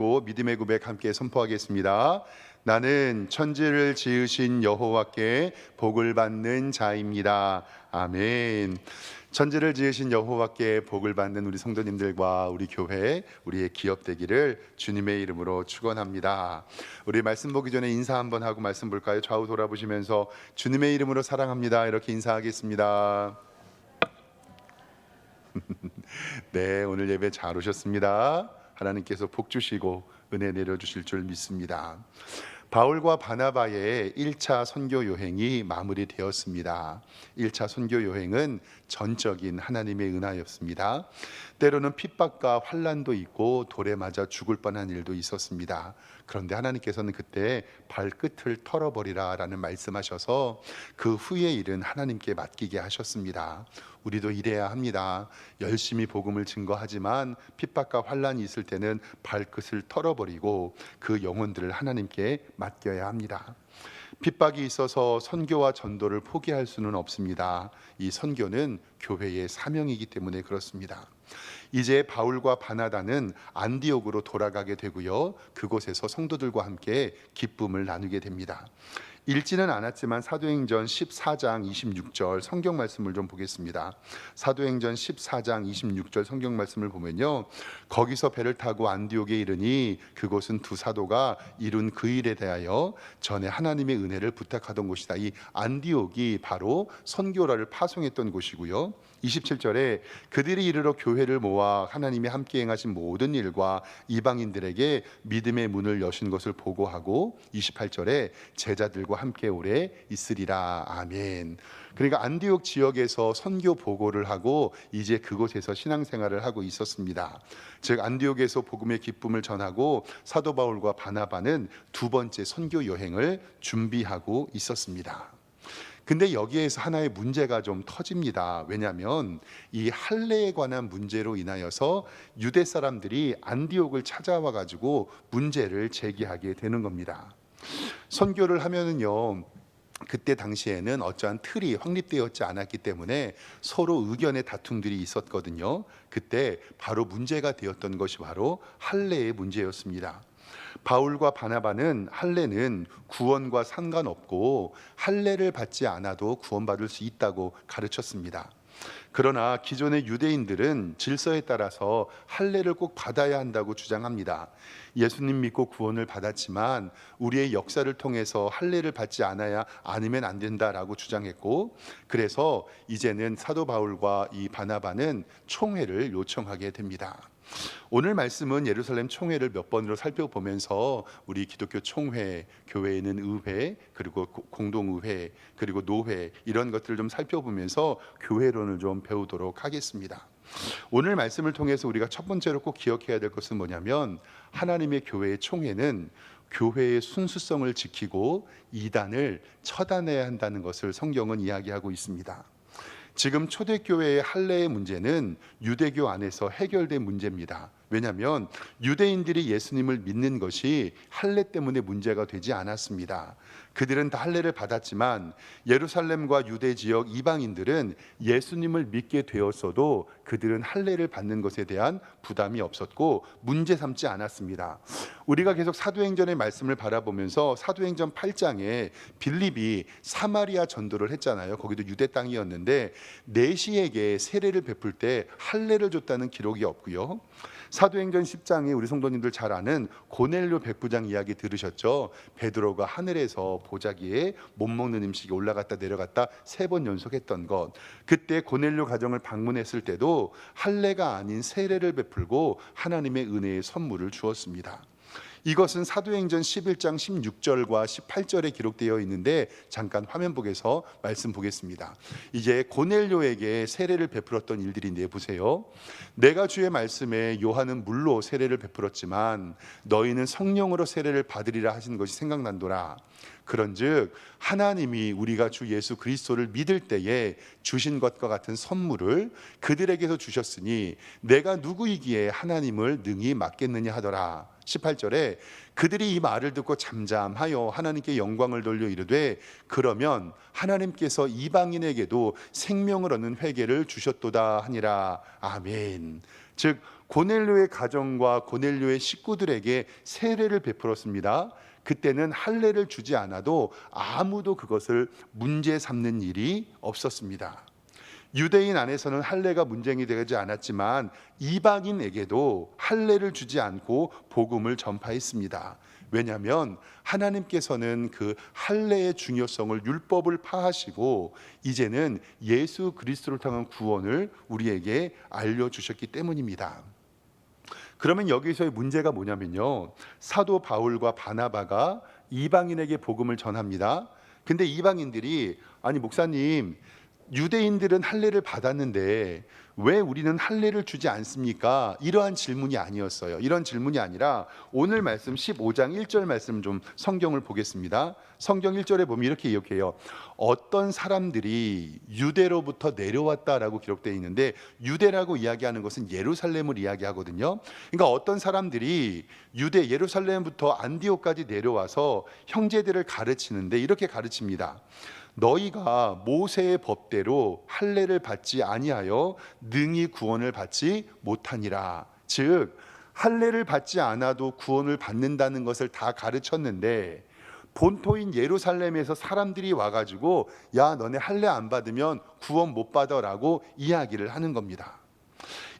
믿음의 고백 함께 선포하겠습니다. 나는 천지를 지으신 여호와께 복을 받는 자입니다. 아멘. 천지를 지으신 여호와께 복을 받는 우리 성도님들과 우리 교회, 우리의 기업 되기를 주님의 이름으로 축원합니다. 우리 말씀 보기 전에 인사 한번 하고 말씀 볼까요? 좌우 돌아보시면서 주님의 이름으로 사랑합니다. 이렇게 인사하겠습니다. 네, 오늘 예배 잘 오셨습니다. 하나님께서 복 주시고 은혜 내려주실 줄 믿습니다. 바울과 바나바의 1차 선교 여행이 마무리되었습니다. 1차 선교 여행은 전적인 하나님의 은하였습니다. 때로는 핍박과 환난도 있고 돌에 맞아 죽을 뻔한 일도 있었습니다. 그런데 하나님께서는 그때 발끝을 털어버리라 라는 말씀하셔서 그 후의 일은 하나님께 맡기게 하셨습니다. 우리도 이래야 합니다. 열심히 복음을 증거하지만 핍박과 환난이 있을 때는 발끝을 털어버리고 그 영혼들을 하나님께 맡겨야 합니다. 핍박이 있어서 선교와 전도를 포기할 수는 없습니다. 이 선교는 교회의 사명이기 때문에 그렇습니다. 이제 바울과 바나바는 안디옥으로 돌아가게 되고요. 그곳에서 성도들과 함께 기쁨을 나누게 됩니다. 읽지는 않았지만 사도행전 14장 26절 성경 말씀을 좀 보겠습니다. 사도행전 14장 26절 성경 말씀을 보면요, 거기서 배를 타고 안디옥에 이르니 그곳은 두 사도가 이룬 그 일에 대하여 전에 하나님의 은혜를 부탁하던 곳이다. 이 안디옥이 바로 선교라를 파송했던 곳이고요. 27절에 그들이 이르러 교회를 모아 하나님이 함께 행하신 모든 일과 이방인들에게 믿음의 문을 여신 것을 보고하고 28절에 제자들과 함께 오래 있으리라. 아멘. 그러니까 안디옥 지역에서 선교 보고를 하고 이제 그곳에서 신앙생활을 하고 있었습니다. 즉 안디옥에서 복음의 기쁨을 전하고 사도 바울과 바나바는 두 번째 선교 여행을 준비하고 있었습니다. 근데 여기에서 하나의 문제가 좀 터집니다. 왜냐하면 이 할례에 관한 문제로 인하여서 유대 사람들이 안디옥을 찾아와 가지고 문제를 제기하게 되는 겁니다. 선교를 하면은요, 그때 당시에는 어떠한 틀이 확립되었지 않았기 때문에 서로 의견의 다툼들이 있었거든요. 그때 바로 문제가 되었던 것이 바로 할례의 문제였습니다. 바울과 바나바는 할례는 구원과 상관없고 할례를 받지 않아도 구원받을 수 있다고 가르쳤습니다. 그러나 기존의 유대인들은 질서에 따라서 할례를 꼭 받아야 한다고 주장합니다. 예수님 믿고 구원을 받았지만 우리의 역사를 통해서 할례를 받지 않으면 안 된다라고 주장했고, 그래서 이제는 사도 바울과 이 바나바는 총회를 요청하게 됩니다. 오늘 말씀은 예루살렘 총회를 몇 번으로 살펴보면서 우리 기독교 총회, 교회에는 의회, 그리고 공동의회, 그리고 노회, 이런 것들을 좀 살펴보면서 교회론을 좀 배우도록 하겠습니다. 오늘 말씀을 통해서 우리가 첫 번째로 꼭 기억해야 될 것은 뭐냐면, 하나님의 교회의 총회는 교회의 순수성을 지키고 이단을 처단해야 한다는 것을 성경은 이야기하고 있습니다. 지금 초대교회의 할례의 문제는 유대교 안에서 해결된 문제입니다. 왜냐하면 유대인들이 예수님을 믿는 것이 할례 때문에 문제가 되지 않았습니다. 그들은 다 할례를 받았지만 예루살렘과 유대 지역 이방인들은 예수님을 믿게 되었어도 그들은 할례를 받는 것에 대한 부담이 없었고 문제 삼지 않았습니다. 우리가 계속 사도행전의 말씀을 바라보면서 사도행전 8장에 빌립이 사마리아 전도를 했잖아요. 거기도 유대 땅이었는데 내시에게 세례를 베풀 때 할례를 줬다는 기록이 없고요. 사도행전 10장에 우리 성도님들 잘 아는 고넬료 백부장 이야기 들으셨죠? 베드로가 하늘에서 보자기에 못 먹는 음식이 올라갔다 내려갔다 3번 연속했던 것. 그때 고넬료 가정을 방문했을 때도 할례가 아닌 세례를 베풀고 하나님의 은혜의 선물을 주었습니다. 이것은 사도행전 11장 16절과 18절에 기록되어 있는데 잠깐 화면 보게서 말씀 보겠습니다. 이제 고넬료에게 세례를 베풀었던 일들인데 보세요. 내가 주의 말씀에 요한은 물로 세례를 베풀었지만 너희는 성령으로 세례를 받으리라 하신 것이 생각난도라. 그런즉 하나님이 우리가 주 예수 그리스도를 믿을 때에 주신 것과 같은 선물을 그들에게서 주셨으니 내가 누구이기에 하나님을 능히 맡겠느냐 하더라. 18절에 그들이 이 말을 듣고 잠잠하여 하나님께 영광을 돌려 이르되 그러면 하나님께서 이방인에게도 생명을 얻는 회개를 주셨도다 하니라. 아멘. 즉 고넬료의 가정과 고넬료의 식구들에게 세례를 베풀었습니다. 그때는 할례를 주지 않아도 아무도 그것을 문제 삼는 일이 없었습니다. 유대인 안에서는 할례가 문제가 되지 않았지만 이방인에게도 할례를 주지 않고 복음을 전파했습니다. 왜냐하면 하나님께서는 그 할례의 중요성을 율법을 파하시고 이제는 예수 그리스도를 통한 구원을 우리에게 알려주셨기 때문입니다. 그러면 여기서의 문제가 뭐냐면요, 사도 바울과 바나바가 이방인에게 복음을 전합니다. 근데 이방인들이 아니 목사님, 유대인들은 할례를 받았는데 왜 우리는 할례를 주지 않습니까? 이러한 질문이 아니었어요. 이런 질문이 아니라 오늘 말씀 15장 1절 말씀 좀 성경을 보겠습니다. 성경 1절에 보면 이렇게 기록해요. 어떤 사람들이 유대로부터 내려왔다라고 기록되어 있는데, 유대라고 이야기하는 것은 예루살렘을 이야기하거든요. 그러니까 어떤 사람들이 유대 예루살렘부터 안디옥까지 내려와서 형제들을 가르치는데 이렇게 가르칩니다. 너희가 모세의 법대로 할례를 받지 아니하여 능히 구원을 받지 못하니라. 즉 할례를 받지 않아도 구원을 받는다는 것을 다 가르쳤는데 본토인 예루살렘에서 사람들이 와가지고 야 너네 할례 안 받으면 구원 못 받아라고 이야기를 하는 겁니다.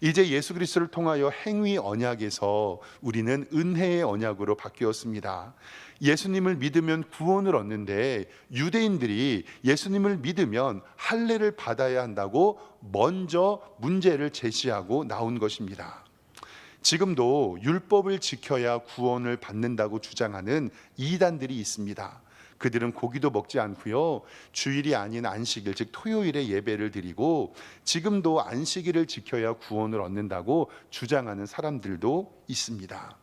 이제 예수 그리스도를 통하여 행위 언약에서 우리는 은혜의 언약으로 바뀌었습니다. 예수님을 믿으면 구원을 얻는데 유대인들이 예수님을 믿으면 할례를 받아야 한다고 먼저 문제를 제시하고 나온 것입니다. 지금도 율법을 지켜야 구원을 받는다고 주장하는 이단들이 있습니다. 그들은 고기도 먹지 않고요, 주일이 아닌 안식일 즉 토요일에 예배를 드리고 지금도 안식일을 지켜야 구원을 얻는다고 주장하는 사람들도 있습니다.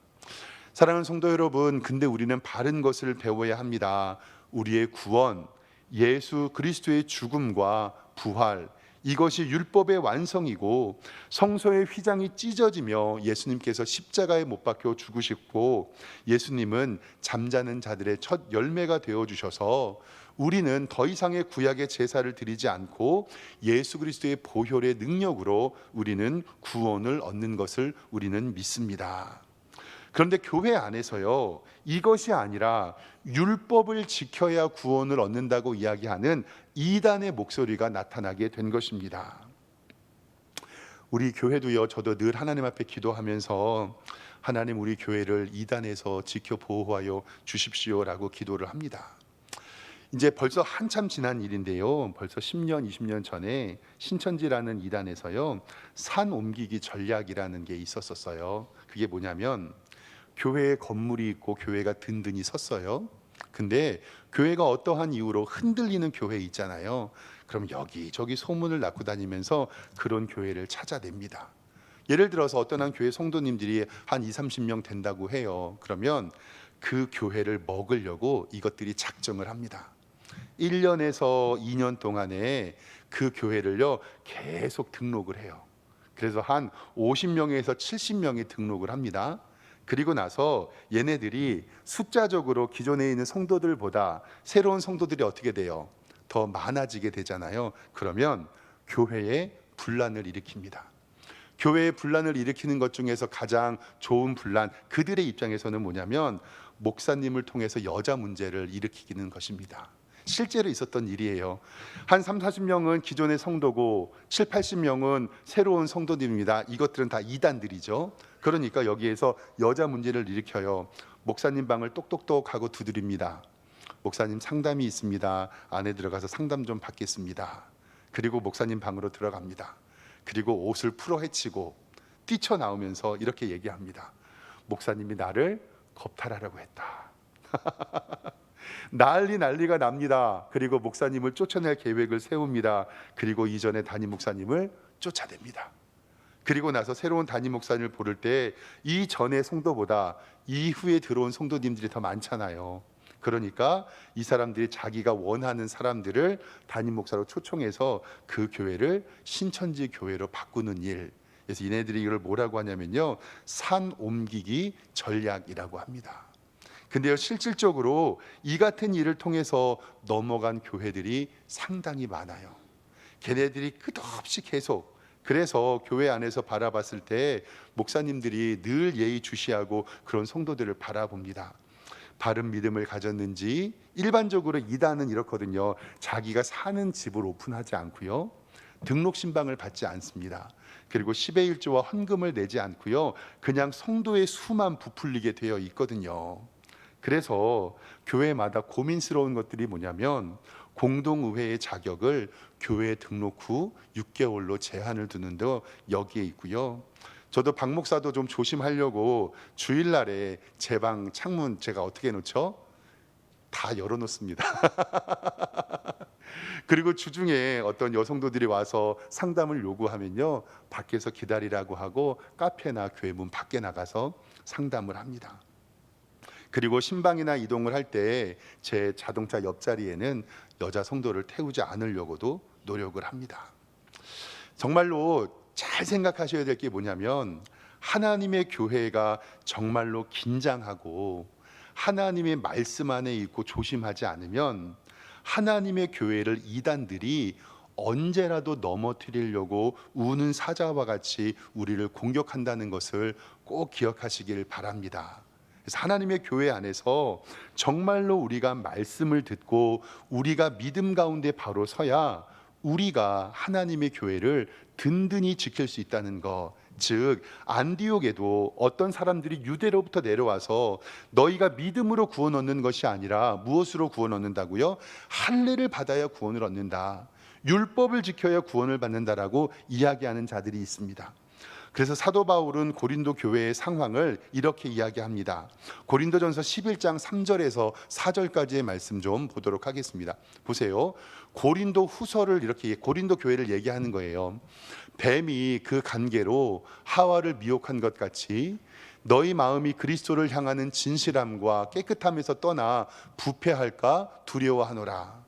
사랑하는 성도 여러분, 근데 우리는 바른 것을 배워야 합니다. 우리의 구원, 예수 그리스도의 죽음과 부활, 이것이 율법의 완성이고 성소의 휘장이 찢어지며 예수님께서 십자가에 못 박혀 죽으셨고 예수님은 잠자는 자들의 첫 열매가 되어주셔서 우리는 더 이상의 구약의 제사를 드리지 않고 예수 그리스도의 보혈의 능력으로 우리는 구원을 얻는 것을 우리는 믿습니다. 그런데 교회 안에서요, 이것이 아니라 율법을 지켜야 구원을 얻는다고 이야기하는 이단의 목소리가 나타나게 된 것입니다. 우리 교회도요, 저도 늘 하나님 앞에 기도하면서 하나님 우리 교회를 이단에서 지켜 보호하여 주십시오라고 기도를 합니다. 이제 벌써 한참 지난 일인데요, 벌써 10년, 20년 전에 신천지라는 이단에서요, 산 옮기기 전략이라는 게 있었어요. 그게 뭐냐면 교회에 건물이 있고 교회가 든든히 섰어요. 근데 교회가 어떠한 이유로 흔들리는 교회 있잖아요. 그럼 여기저기 소문을 낳고 다니면서 그런 교회를 찾아냅니다. 예를 들어서 어떤 한 교회 성도님들이 한 20, 30명 된다고 해요. 그러면 그 교회를 먹으려고 이것들이 작정을 합니다. 1년에서 2년 동안에 그 교회를요 계속 등록을 해요. 그래서 한 50명에서 70명이 등록을 합니다. 그리고 나서 얘네들이 숫자적으로 기존에 있는 성도들보다 새로운 성도들이 어떻게 돼요? 더 많아지게 되잖아요. 그러면 교회에 분란을 일으킵니다. 교회에 분란을 일으키는 것 중에서 가장 좋은 분란, 그들의 입장에서는 뭐냐면 목사님을 통해서 여자 문제를 일으키는 것입니다. 실제로 있었던 일이에요. 한 3, 40명은 기존의 성도고 7, 80명은 새로운 성도들입니다. 이것들은 다 이단들이죠. 그러니까 여기에서 여자 문제를 일으켜요. 목사님 방을 똑똑똑 하고 두드립니다. 목사님 상담이 있습니다. 안에 들어가서 상담 좀 받겠습니다. 그리고 목사님 방으로 들어갑니다. 그리고 옷을 풀어 헤치고 뛰쳐나오면서 이렇게 얘기합니다. 목사님이 나를 겁탈하라고 했다. 난리가 납니다. 그리고 목사님을 쫓아낼 계획을 세웁니다. 그리고 이전에 담임 목사님을 쫓아냅니다. 그리고 나서 새로운 담임 목사님을 부를 때 이전의 성도보다 이후에 들어온 성도님들이 더 많잖아요. 그러니까 이 사람들이 자기가 원하는 사람들을 담임 목사로 초청해서 그 교회를 신천지 교회로 바꾸는 일. 그래서 얘네들이 이걸 뭐라고 하냐면요, 산 옮기기 전략이라고 합니다. 근데요, 실질적으로 이 같은 일을 통해서 넘어간 교회들이 상당히 많아요. 걔네들이 끝없이 계속 그래서 교회 안에서 바라봤을 때 목사님들이 늘 예의주시하고 그런 성도들을 바라봅니다. 바른 믿음을 가졌는지. 일반적으로 이단은 이렇거든요. 자기가 사는 집을 오픈하지 않고요, 등록 신방을 받지 않습니다. 그리고 10의 1조와 헌금을 내지 않고요, 그냥 성도의 수만 부풀리게 되어 있거든요. 그래서 교회마다 고민스러운 것들이 뭐냐면, 공동의회의 자격을 교회 등록 후 6개월로 제한을 두는 데 여기에 있고요. 저도 박 목사도 좀 조심하려고 주일날에 제 방 창문 제가 어떻게 해놓죠? 다 열어놓습니다. 그리고 주중에 어떤 여성도들이 와서 상담을 요구하면요, 밖에서 기다리라고 하고 카페나 교회 문 밖에 나가서 상담을 합니다. 그리고 신방이나 이동을 할 때 제 자동차 옆자리에는 여자 성도를 태우지 않으려고도 노력을 합니다. 정말로 잘 생각하셔야 될 게 뭐냐면, 하나님의 교회가 정말로 긴장하고 하나님의 말씀 안에 있고 조심하지 않으면 하나님의 교회를 이단들이 언제라도 넘어뜨리려고 우는 사자와 같이 우리를 공격한다는 것을 꼭 기억하시길 바랍니다. 그래서 하나님의 교회 안에서 정말로 우리가 말씀을 듣고 우리가 믿음 가운데 바로 서야 우리가 하나님의 교회를 든든히 지킬 수 있다는 것. 즉, 안디옥에도 어떤 사람들이 유대로부터 내려와서 너희가 믿음으로 구원 얻는 것이 아니라 무엇으로 구원 얻는다고요? 할례를 받아야 구원을 얻는다, 율법을 지켜야 구원을 받는다라고 이야기하는 자들이 있습니다. 그래서 사도 바울은 고린도 교회의 상황을 이렇게 이야기합니다. 고린도전서 11장 3절에서 4절까지의 말씀 좀 보도록 하겠습니다. 보세요. 고린도 후서를 이렇게 고린도 교회를 얘기하는 거예요. 뱀이 그 간계로 하와를 미혹한 것 같이 너희 마음이 그리스도를 향하는 진실함과 깨끗함에서 떠나 부패할까 두려워하노라.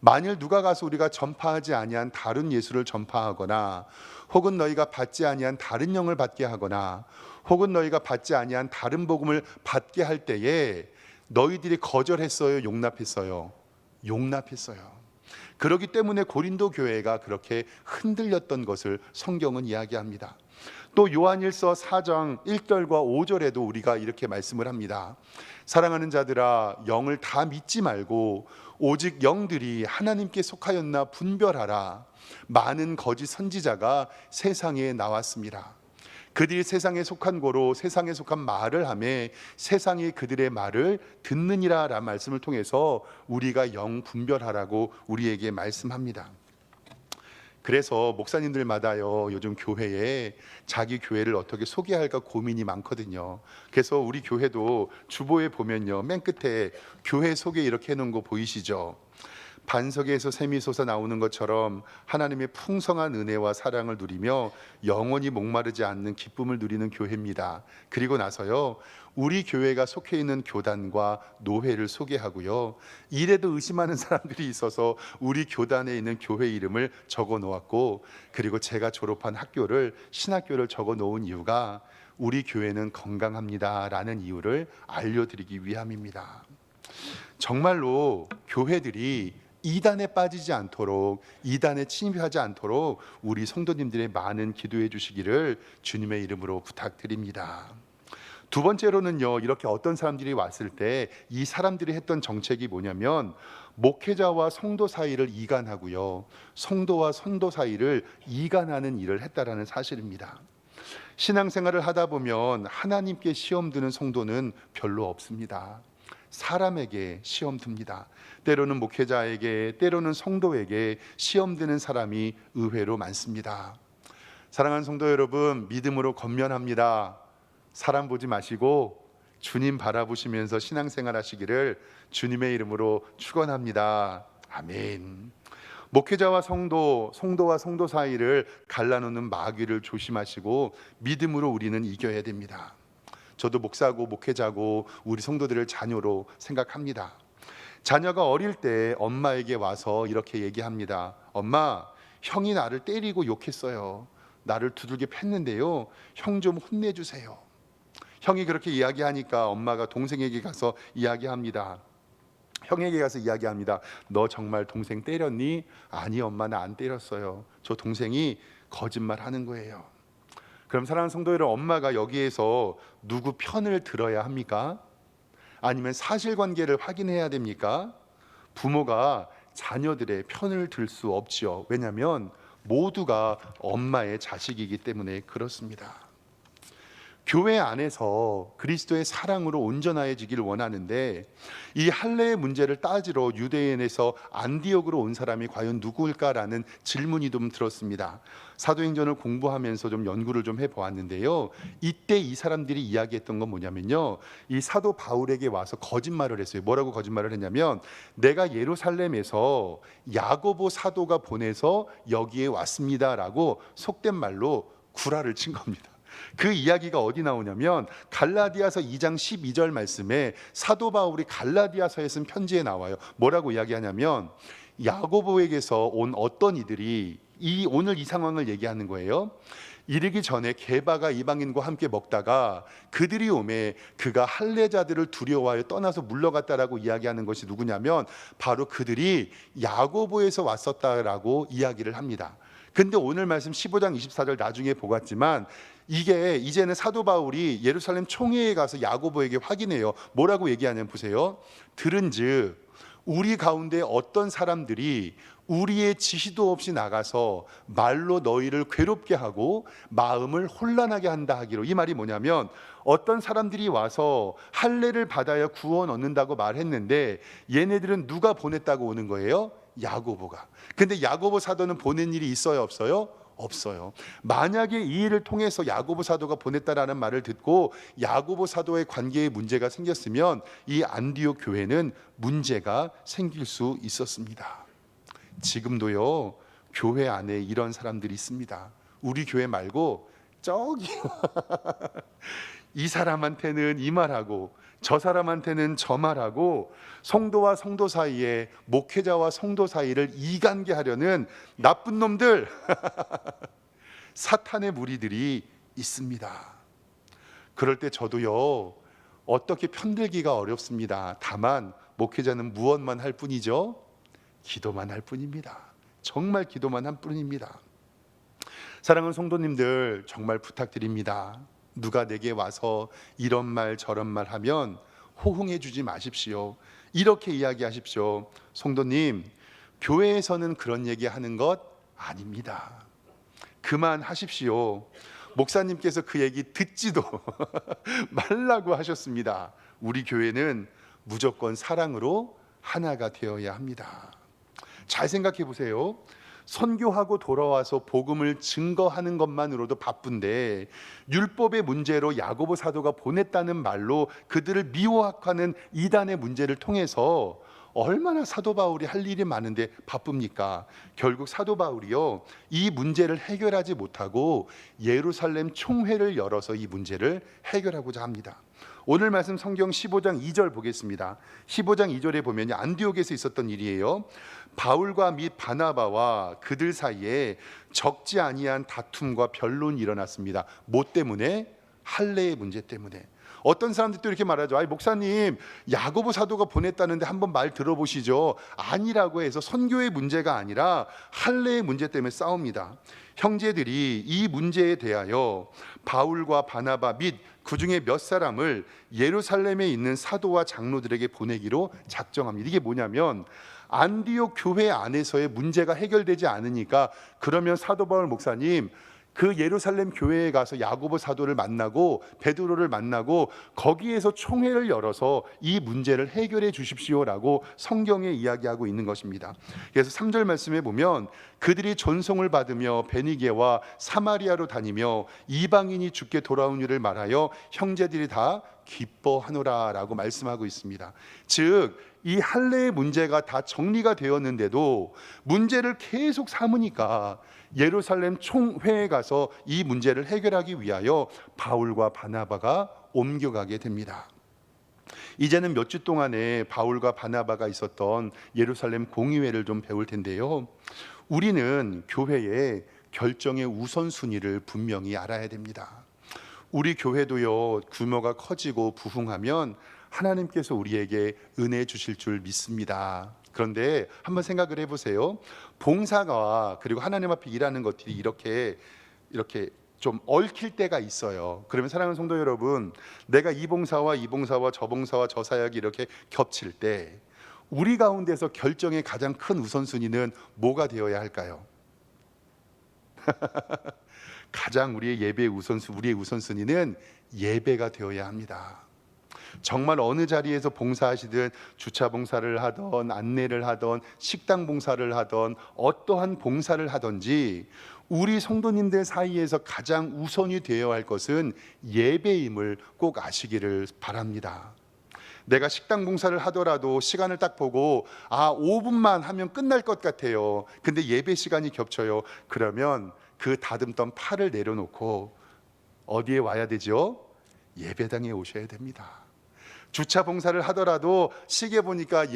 만일 누가 가서 우리가 전파하지 아니한 다른 예수를 전파하거나, 혹은 너희가 받지 아니한 다른 영을 받게 하거나, 혹은 너희가 받지 아니한 다른 복음을 받게 할 때에 너희들이 거절했어요, 용납했어요? 용납했어요. 그렇기 때문에 고린도 교회가 그렇게 흔들렸던 것을 성경은 이야기합니다. 또 요한일서 4장 1절과 5절에도 우리가 이렇게 말씀을 합니다. 사랑하는 자들아, 영을 다 믿지 말고 오직 영들이 하나님께 속하였나 분별하라. 많은 거짓 선지자가 세상에 나왔습니다. 그들이 세상에 속한 고로 세상에 속한 말을 하매 세상이 그들의 말을 듣느니라 라는 말씀을 통해서 우리가 영 분별하라고 우리에게 말씀합니다. 그래서 목사님들마다요, 요즘 교회에 자기 교회를 어떻게 소개할까 고민이 많거든요. 그래서 우리 교회도 주보에 보면요, 맨 끝에 교회 소개 이렇게 해놓은 거 보이시죠? 반석에서 샘이 솟아 나오는 것처럼 하나님의 풍성한 은혜와 사랑을 누리며 영원히 목마르지 않는 기쁨을 누리는 교회입니다. 그리고 나서요, 우리 교회가 속해 있는 교단과 노회를 소개하고요, 이래도 의심하는 사람들이 있어서 우리 교단에 있는 교회 이름을 적어 놓았고, 그리고 제가 졸업한 학교를 신학교를 적어 놓은 이유가 우리 교회는 건강합니다 라는 이유를 알려드리기 위함입니다. 정말로 교회들이 이단에 빠지지 않도록, 이단에 침입하지 않도록 우리 성도님들의 많은 기도해 주시기를 주님의 이름으로 부탁드립니다. 두 번째로는요, 이렇게 어떤 사람들이 왔을 때 이 사람들이 했던 정책이 뭐냐면, 목회자와 성도 사이를 이간하고요, 성도와 성도 사이를 이간하는 일을 했다라는 사실입니다. 신앙생활을 하다 보면 하나님께 시험 드는 성도는 별로 없습니다. 사람에게 시험 듭니다. 때로는 목회자에게, 때로는 성도에게 시험 드는 사람이 의외로 많습니다. 사랑하는 성도 여러분, 믿음으로 권면합니다. 사람 보지 마시고 주님 바라보시면서 신앙생활 하시기를 주님의 이름으로 축원합니다. 아멘. 목회자와 성도, 성도와 성도 사이를 갈라놓는 마귀를 조심하시고 믿음으로 우리는 이겨야 됩니다. 저도 목사고 목회자고 우리 성도들을 자녀로 생각합니다. 자녀가 어릴 때 엄마에게 와서 이렇게 얘기합니다. 엄마, 형이 나를 때리고 욕했어요. 나를 두들겨 팼는데요, 형 좀 혼내주세요. 형이 그렇게 이야기하니까 엄마가 동생에게 가서 이야기합니다. 형에게 가서 이야기합니다. 너 정말 동생 때렸니? 아니 엄마, 나 안 때렸어요. 저 동생이 거짓말하는 거예요. 그럼 사랑하는 성도 여러분, 엄마가 여기에서 누구 편을 들어야 합니까? 아니면 사실관계를 확인해야 됩니까? 부모가 자녀들의 편을 들 수 없지요. 왜냐하면 모두가 엄마의 자식이기 때문에 그렇습니다. 교회 안에서 그리스도의 사랑으로 온전해지기를 원하는데 이 할례의 문제를 따지러 유대인에서 안디옥으로 온 사람이 과연 누구일까라는 질문이 좀 들었습니다. 사도행전을 공부하면서 좀 연구를 좀 해보았는데요, 이때 이 사람들이 이야기했던 건 뭐냐면요, 이 사도 바울에게 와서 거짓말을 했어요. 뭐라고 거짓말을 했냐면, 내가 예루살렘에서 야고보 사도가 보내서 여기에 왔습니다라고 속된 말로 구라를 친 겁니다. 그 이야기가 어디 나오냐면 갈라디아서 2장 12절 말씀에 사도 바울이 갈라디아서에 쓴 편지에 나와요. 뭐라고 이야기하냐면, 야고보에게서 온 어떤 이들이 오늘 이 상황을 얘기하는 거예요. 이르기 전에 게바가 이방인과 함께 먹다가 그들이 오매 그가 할례자들을 두려워하여 떠나서 물러갔다라고 이야기하는 것이 누구냐면 바로 그들이 야고보에서 왔었다라고 이야기를 합니다. 근데 오늘 말씀 15장 24절 나중에 보았지만 이게 이제는 사도 바울이 예루살렘 총회에 가서 야고보에게 확인해요. 뭐라고 얘기하냐면 보세요. 들은즉 우리 가운데 어떤 사람들이 우리의 지시도 없이 나가서 말로 너희를 괴롭게 하고 마음을 혼란하게 한다 하기로. 이 말이 뭐냐면 어떤 사람들이 와서 할례를 받아야 구원 얻는다고 말했는데 얘네들은 누가 보냈다고 오는 거예요? 야고보가. 근데 야고보 사도는 보낸 일이 있어요, 없어요? 없어요. 만약에 이 일을 통해서 야고보 사도가 보냈다라는 말을 듣고 야고보 사도의 관계에 문제가 생겼으면 이 안디옥 교회는 문제가 생길 수 있었습니다. 지금도요, 교회 안에 이런 사람들이 있습니다. 우리 교회 말고 저기 이 사람한테는 이 말하고 저 사람한테는 저 말하고 성도와 성도 사이에, 목회자와 성도 사이를 이간게 하려는 나쁜 놈들 사탄의 무리들이 있습니다. 그럴 때 저도요, 어떻게 편들기가 어렵습니다. 다만 목회자는 무엇만 할 뿐이죠? 기도만 할 뿐입니다. 정말 기도만 할 뿐입니다. 사랑하는 성도님들, 정말 부탁드립니다. 누가 내게 와서 이런 말 저런 말 하면 호응해 주지 마십시오. 이렇게 이야기하십시오. 성도님, 교회에서는 그런 얘기 하는 것 아닙니다. 그만하십시오. 목사님께서 그 얘기 듣지도 말라고 하셨습니다. 우리 교회는 무조건 사랑으로 하나가 되어야 합니다. 잘 생각해 보세요. 선교하고 돌아와서 복음을 증거하는 것만으로도 바쁜데 율법의 문제로 야고보 사도가 보냈다는 말로 그들을 미워하는 이단의 문제를 통해서 얼마나 사도 바울이 할 일이 많은데 바쁩니까? 결국 사도 바울이요, 이 문제를 해결하지 못하고 예루살렘 총회를 열어서 이 문제를 해결하고자 합니다. 오늘 말씀 성경 15장 2절 보겠습니다. 15장 2절에 보면 안디옥에서 있었던 일이에요. 바울과 및 바나바와 그들 사이에 적지 아니한 다툼과 변론이 일어났습니다. 뭐 때문에? 할례의 문제 때문에. 어떤 사람들이 또 이렇게 말하죠. 아이, 목사님, 야고보 사도가 보냈다는데 한번 말 들어보시죠. 아니라고 해서 선교의 문제가 아니라 할례의 문제 때문에 싸웁니다. 형제들이 이 문제에 대하여 바울과 바나바 및 그 중에 몇 사람을 예루살렘에 있는 사도와 장로들에게 보내기로 작정합니다. 이게 뭐냐면 안디옥 교회 안에서의 문제가 해결되지 않으니까 그러면 사도 바울 목사님, 그 예루살렘 교회에 가서 야고보 사도를 만나고 베드로를 만나고 거기에서 총회를 열어서 이 문제를 해결해 주십시오라고 성경에 이야기하고 있는 것입니다. 그래서 3절 말씀에 보면 그들이 전송을 받으며 베니게와 사마리아로 다니며 이방인이 주께 돌아온 일을 말하여 형제들이 다 기뻐하노라라고 말씀하고 있습니다. 즉 이 할례의 문제가 다 정리가 되었는데도 문제를 계속 삼으니까 예루살렘 총회에 가서 이 문제를 해결하기 위하여 바울과 바나바가 옮겨가게 됩니다. 이제는 몇 주 동안에 바울과 바나바가 있었던 예루살렘 공의회를 좀 배울 텐데요, 우리는 교회의 결정의 우선순위를 분명히 알아야 됩니다. 우리 교회도요, 규모가 커지고 부흥하면 하나님께서 우리에게 은혜 주실 줄 믿습니다. 그런데 한번 생각을 해보세요. 봉사가 그리고 하나님 앞에 일하는 것들이 이렇게 좀 얽힐 때가 있어요. 그러면 사랑하는 성도 여러분, 내가 이 봉사와 이 봉사와 저 봉사와 저 사역이 이렇게 겹칠 때 우리 가운데서 결정의 가장 큰 우선순위는 뭐가 되어야 할까요? 가장 우리의 우선순위는 예배가 되어야 합니다. 정말 어느 자리에서 봉사하시든 주차 봉사를 하던 안내를 하던 식당 봉사를 하던 어떠한 봉사를 하든지 우리 성도님들 사이에서 가장 우선이 되어야 할 것은 예배임을 꼭 아시기를 바랍니다. 내가 식당 봉사를 하더라도 시간을 딱 보고 5분만 하면 끝날 것 같아요. 근데 예배 시간이 겹쳐요. 그러면 그 다듬던 팔을 내려놓고 어디에 와야 되죠? 예배당에 오셔야 됩니다. 주차 봉사를 하더라도 시계 보니까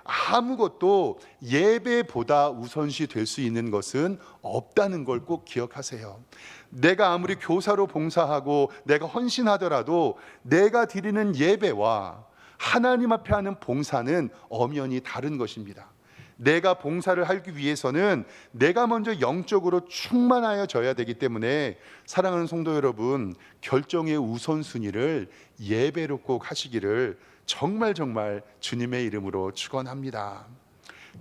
아무것도 예배보다 우선시 될 수 있는 것은 없다는 걸 꼭 기억하세요. 내가 아무리 교사로 봉사하고 내가 헌신하더라도 내가 드리는 예배와 하나님 앞에 하는 봉사는 엄연히 다른 것입니다. 내가 봉사를 하기 위해서는 내가 먼저 영적으로 충만하여져야 되기 때문에 사랑하는 성도 여러분, 결정의 우선순위를 예배로 꼭 하시기를 정말 주님의 이름으로 축원합니다.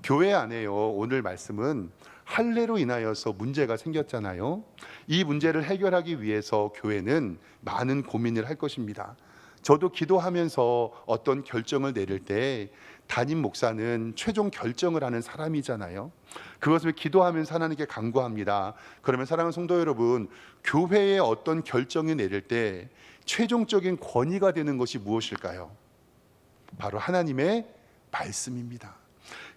교회 안에요, 오늘 말씀은 할례로 인하여서 문제가 생겼잖아요. 이 문제를 해결하기 위해서 교회는 많은 고민을 할 것입니다. 저도 기도하면서 어떤 결정을 내릴 때 담임 목사는 최종 결정을 하는 사람이잖아요. 그것을 기도하면서 하나님께 간구합니다. 그러면 사랑하는 성도 여러분, 교회에 어떤 결정을 내릴 때 최종적인 권위가 되는 것이 무엇일까요? 바로 하나님의 말씀입니다.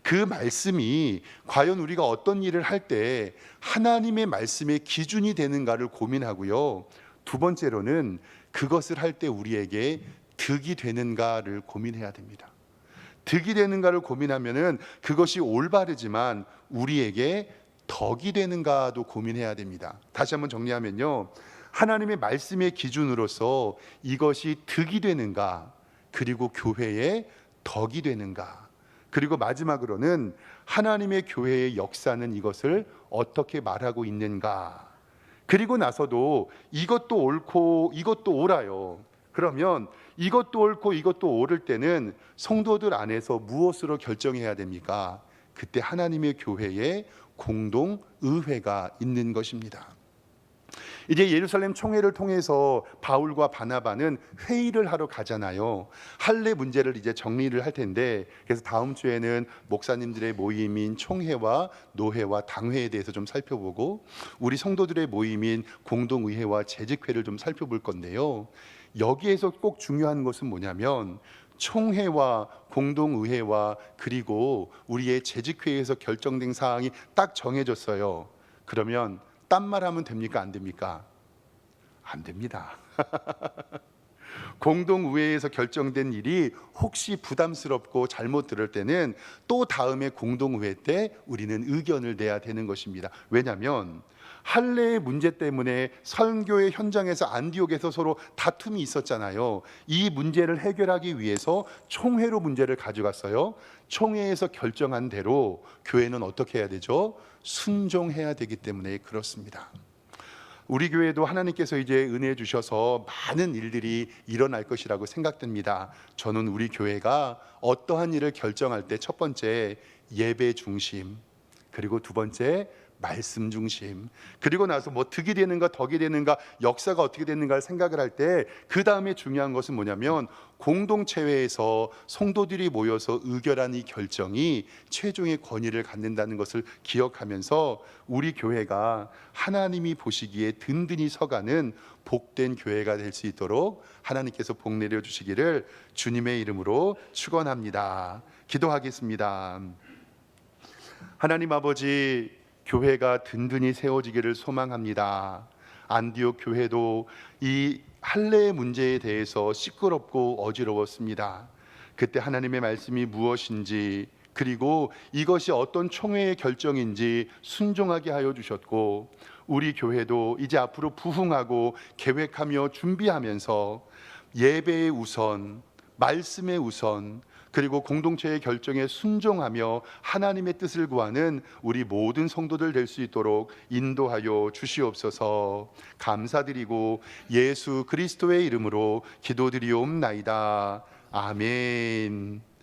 그 말씀이 과연 우리가 어떤 일을 할 때 하나님의 말씀의 기준이 되는가를 고민하고요. 두 번째로는 그것을 할 때 우리에게 득이 되는가를 고민해야 됩니다. 득이 되는가를 고민하면은 그것이 올바르지만 우리에게 덕이 되는가도 고민해야 됩니다. 다시 한번 정리하면요, 하나님의 말씀의 기준으로서 이것이 득이 되는가, 그리고 교회의 덕이 되는가, 그리고 마지막으로는 하나님의 교회의 역사는 이것을 어떻게 말하고 있는가. 그리고 나서도 이것도 옳고 이것도 옳아요. 그러면 이것도 옳고 이것도 옳을 때는 성도들 안에서 무엇으로 결정해야 됩니까? 그때 하나님의 교회에 공동 의회가 있는 것입니다. 이제 예루살렘 총회를 통해서 바울과 바나바는 회의를 하러 가잖아요. 할례 문제를 이제 정리를 할 텐데, 그래서 다음 주에는 목사님들의 모임인 총회와 노회와 당회에 대해서 좀 살펴보고 우리 성도들의 모임인 공동의회와 재직회를 좀 살펴볼 건데요. 여기에서 꼭 중요한 것은 뭐냐면 총회와 공동의회와 그리고 우리의 재직회에서 결정된 사항이 딱 정해졌어요. 그러면 딴 말 하면 됩니까? 안 됩니까? 안 됩니다. 공동의회에서 결정된 일이 혹시 부담스럽고 잘못 들을 때는 또 다음에 공동의회 때 우리는 의견을 내야 되는 것입니다. 왜냐하면 할례의 문제 때문에 선교의 현장에서 안디옥에서 서로 다툼이 있었잖아요. 이 문제를 해결하기 위해서 총회로 문제를 가져갔어요. 총회에서 결정한 대로 교회는 어떻게 해야 되죠? 순종해야 되기 때문에 그렇습니다. 우리 교회도 하나님께서 이제 은혜 주셔서 많은 일들이 일어날 것이라고 생각됩니다. 저는 우리 교회가 어떠한 일을 결정할 때 첫 번째 예배 중심, 그리고 두 번째 말씀 중심, 그리고 나서 뭐 득이 되는가 덕이 되는가 역사가 어떻게 되는가를 생각을 할 때 그 다음에 중요한 것은 뭐냐면 공동체회에서 성도들이 모여서 의결한 이 결정이 최종의 권위를 갖는다는 것을 기억하면서 우리 교회가 하나님이 보시기에 든든히 서가는 복된 교회가 될 수 있도록 하나님께서 복 내려 주시기를 주님의 이름으로 축원합니다. 기도하겠습니다. 하나님 아버지, 교회가 든든히 세워지기를 소망합니다. 안디옥 교회도 이 할례의 문제에 대해서 시끄럽고 어지러웠습니다. 그때 하나님의 말씀이 무엇인지, 그리고 이것이 어떤 총회의 결정인지 순종하게 하여 주셨고, 우리 교회도 이제 앞으로 부흥하고 계획하며 준비하면서 예배의 우선, 말씀의 우선, 그리고 공동체의 결정에 순종하며 하나님의 뜻을 구하는 우리 모든 성도들 될 수 있도록 인도하여 주시옵소서. 감사드리고 예수 그리스도의 이름으로 기도드리옵나이다. 아멘.